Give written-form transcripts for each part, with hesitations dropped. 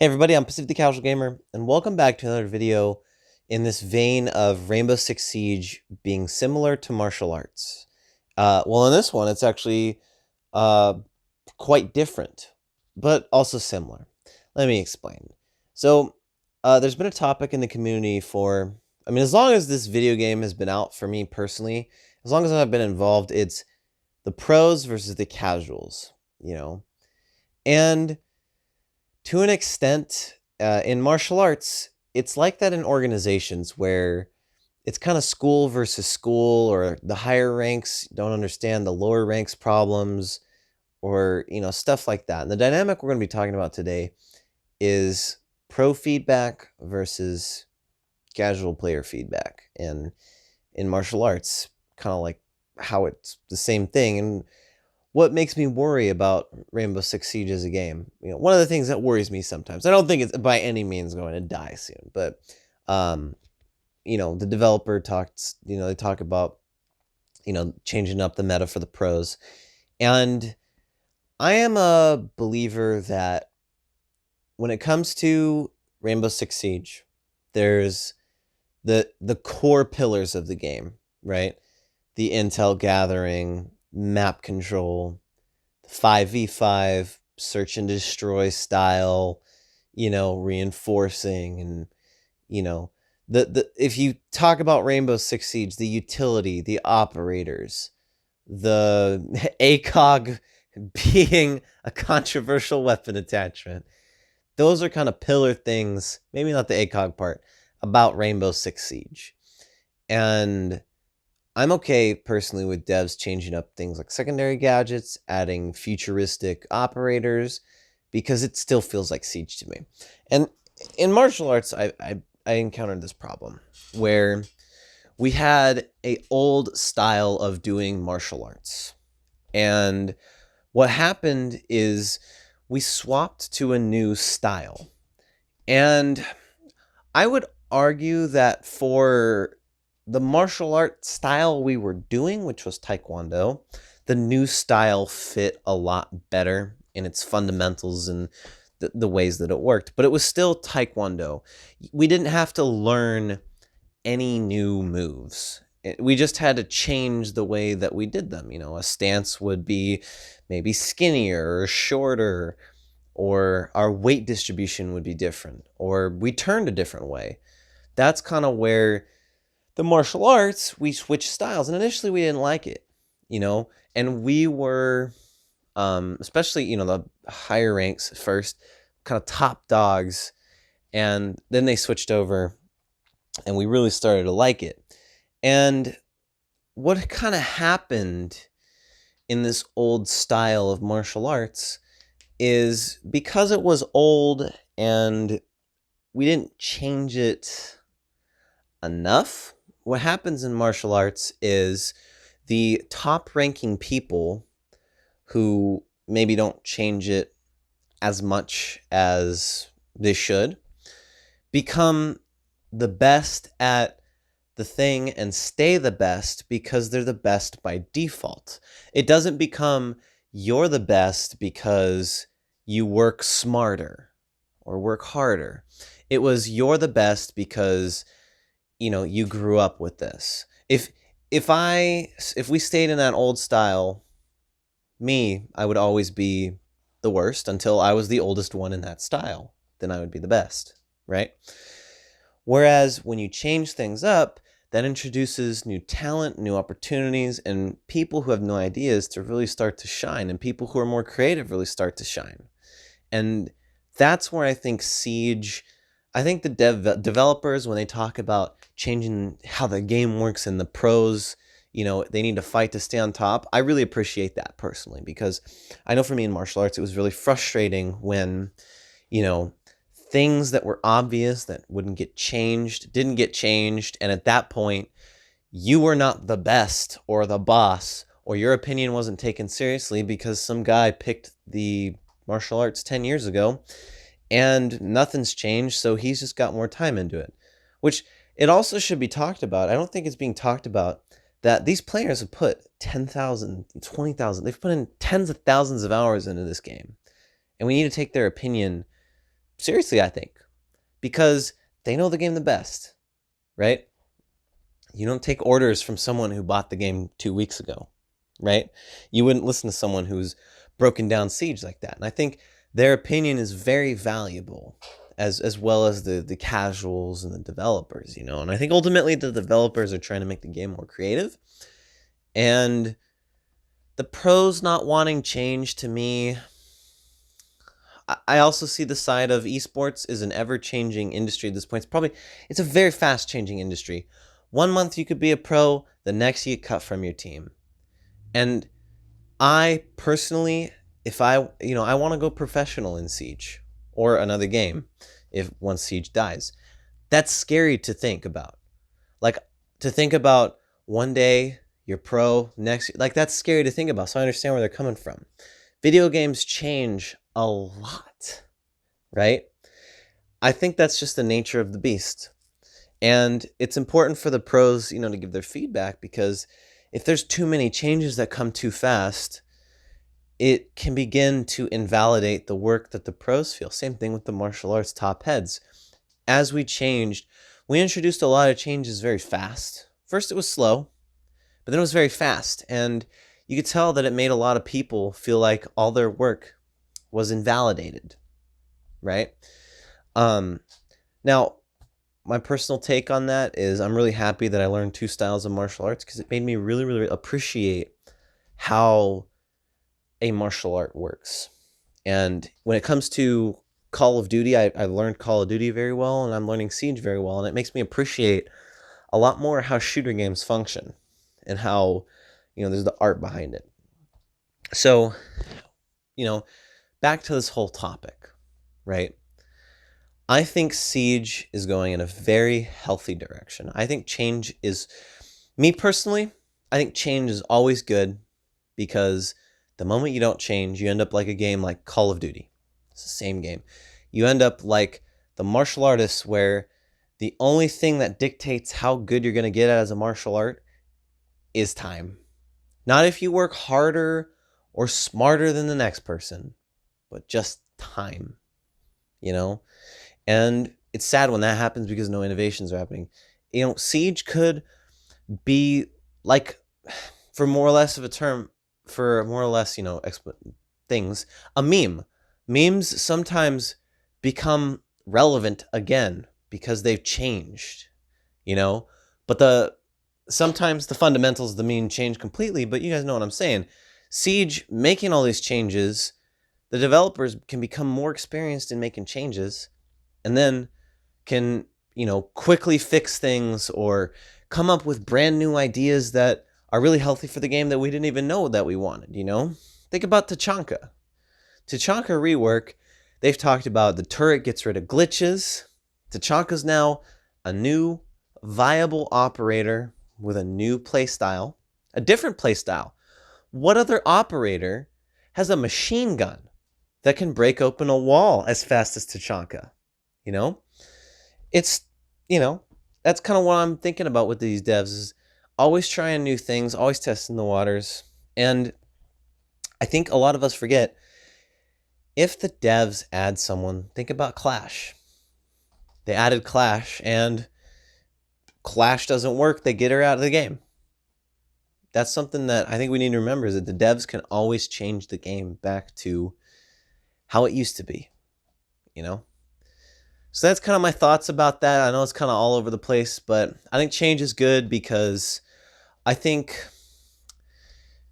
Hey everybody, I'm Pacific the Casual Gamer, and welcome back to another video in this vein of Rainbow Six Siege being similar to martial arts. Well, in this one, it's actually uh, quite different, but also similar. Let me explain. So, there's been a topic in the community for, as long as this video game has been out for me personally, as long as I've been involved, it's the pros versus the casuals, And to an extent, in martial arts, it's like that in organizations where it's kind of school versus school, or the higher ranks don't understand the lower ranks problems, or stuff like that. And the dynamic we're going to be talking about today is pro feedback versus casual player feedback. And in martial arts, kind of like how it's the same thing. And what makes me worry about Rainbow Six Siege as a game, one of the things that worries me sometimes, I don't think it's by any means going to die soon, but, the developer talks, they talk about, changing up the meta for the pros. And I am a believer that when it comes to Rainbow Six Siege, there's the core pillars of the game, right? The intel gathering, map control, 5v5, search and destroy style, reinforcing, and the if you talk about Rainbow Six Siege, the utility, the operators, the ACOG being a controversial weapon attachment, those are kind of pillar things, maybe not the ACOG part, about Rainbow Six Siege. And I'm okay personally with devs changing up things like secondary gadgets, adding futuristic operators, because it still feels like Siege to me. And in martial arts, I encountered this problem where we had an old style of doing martial arts. And what happened is we swapped to a new style. And I would argue that for the martial art style we were doing, which was Taekwondo, the new style fit a lot better in its fundamentals and the ways that it worked. But it was still Taekwondo. We didn't have to learn any new moves. We just had to change the way that we did them. A stance would be maybe skinnier or shorter, or our weight distribution would be different, or we turned a different way. That's kind of where the martial arts, we switched styles, and initially we didn't like it, and we were, especially, the higher ranks first, kind of top dogs, and then they switched over, and we really started to like it. And what kind of happened in this old style of martial arts is, because it was old and we didn't change it enough, what happens in martial arts is the top ranking people who maybe don't change it as much as they should become the best at the thing and stay the best because they're the best by default. It doesn't become you're the best because you work smarter or work harder. It was you're the best because you grew up with this. If we stayed in that old style, I would always be the worst until I was the oldest one in that style. Then I would be the best, right? Whereas when you change things up, that introduces new talent, new opportunities, and people who have new ideas to really start to shine, and people who are more creative really start to shine. And that's where I think Siege, I think the developers, when they talk about changing how the game works and the pros, they need to fight to stay on top, I really appreciate that personally, because I know for me in martial arts, it was really frustrating when, things that were obvious that wouldn't get changed, didn't get changed, and at that point, you were not the best or the boss, or your opinion wasn't taken seriously because some guy picked the martial arts 10 years ago, and nothing's changed, so he's just got more time into it. Which, it also should be talked about. I don't think it's being talked about that these players have put 10,000, 20,000, they've put in tens of thousands of hours into this game. And we need to take their opinion Seriously, I think. Because they know the game the best, right? You don't take orders from someone who bought the game 2 weeks ago, right? You wouldn't listen to someone who's broken down Siege like that. And I think their opinion is very valuable, as well as the casuals and the developers, you know. And I think ultimately the developers are trying to make the game more creative. And the pros not wanting change, to me, I also see the side of esports is an ever-changing industry at this point. It's a very fast-changing industry. 1 month you could be a pro, the next you get cut from your team. And I personally, if I want to go professional in Siege or another game, if once Siege dies, that's scary to think about. Like, to think about one day you're pro, next, like, that's scary to think about. So I understand where they're coming from. Video games change a lot, right? I think that's just the nature of the beast. And it's important for the pros, to give their feedback, because if there's too many changes that come too fast, it can begin to invalidate the work that the pros feel. Same thing with the martial arts top heads. As we introduced a lot of changes very fast. First it was slow, but then it was very fast. And you could tell that it made a lot of people feel like all their work was invalidated, right? Now, my personal take on that is I'm really happy that I learned 2 styles of martial arts, because it made me really, really appreciate how a martial art works. And when it comes to Call of Duty, I learned Call of Duty very well, and I'm learning Siege very well, and it makes me appreciate a lot more how shooter games function and how, there's the art behind it. So, back to this whole topic, right? I think Siege is going in a very healthy direction. I think me personally, I think change is always good, because the moment you don't change, you end up like a game like Call of Duty. It's the same game. You end up like the martial artists, where the only thing that dictates how good you're going to get at as a martial art is time. Not if you work harder or smarter than the next person, but just time, And it's sad when that happens, because no innovations are happening. Siege could be like, for more or less, things, a meme. Memes sometimes become relevant again because they've changed, but sometimes the fundamentals of the meme change completely, but you guys know what I'm saying. Siege making all these changes, the developers can become more experienced in making changes, and then can, quickly fix things or come up with brand new ideas that are really healthy for the game that we didn't even know that we wanted, Think about Tachanka. Tachanka rework, they've talked about the turret gets rid of glitches. Tachanka's now a new viable operator with a new playstyle, a different playstyle. What other operator has a machine gun that can break open a wall as fast as Tachanka? It's, that's kind of what I'm thinking about with these devs, is always trying new things, always testing the waters. And I think a lot of us forget, if the devs add someone, think about Clash. They added Clash, and Clash doesn't work. They get her out of the game. That's something that I think we need to remember, is that the devs can always change the game back to how it used to be, So that's kind of my thoughts about that. I know it's kind of all over the place, but I think change is good, because I think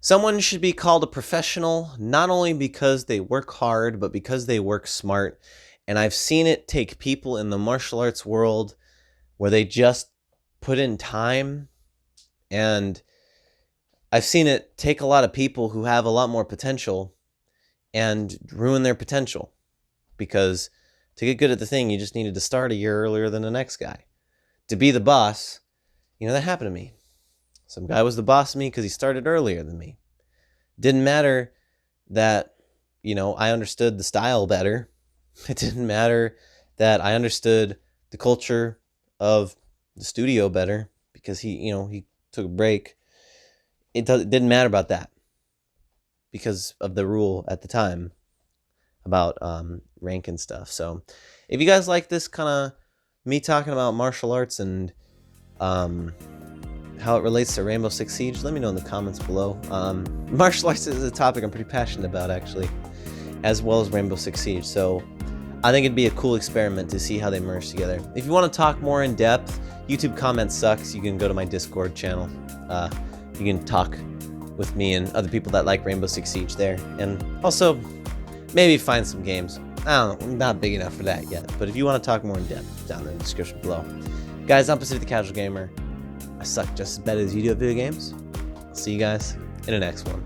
someone should be called a professional, not only because they work hard, but because they work smart. And I've seen it take people in the martial arts world where they just put in time, and I've seen it take a lot of people who have a lot more potential and ruin their potential, because to get good at the thing, you just needed to start a year earlier than the next guy. To be the boss, that happened to me. Some guy was the boss of me because he started earlier than me. Didn't matter that, I understood the style better. It didn't matter that I understood the culture of the studio better, because he took a break. It didn't matter about that, because of the rule at the time. about rank and stuff. So if you guys like this kind of me talking about martial arts and how it relates to Rainbow Six Siege, let me know in the comments below. Martial arts is a topic I'm pretty passionate about, actually, as well as Rainbow Six Siege. So I think it'd be a cool experiment to see how they merge together. If you want to talk more in depth, YouTube comments sucks. You can go to my Discord channel. You can talk with me and other people that like Rainbow Six Siege there, and also maybe find some games. I don't know, I'm not big enough for that yet, but if you want to talk more in depth, down in the description below. Guys, I'm Pacific the Casual Gamer. I suck just as bad as you do at video games. I'll see you guys in the next one.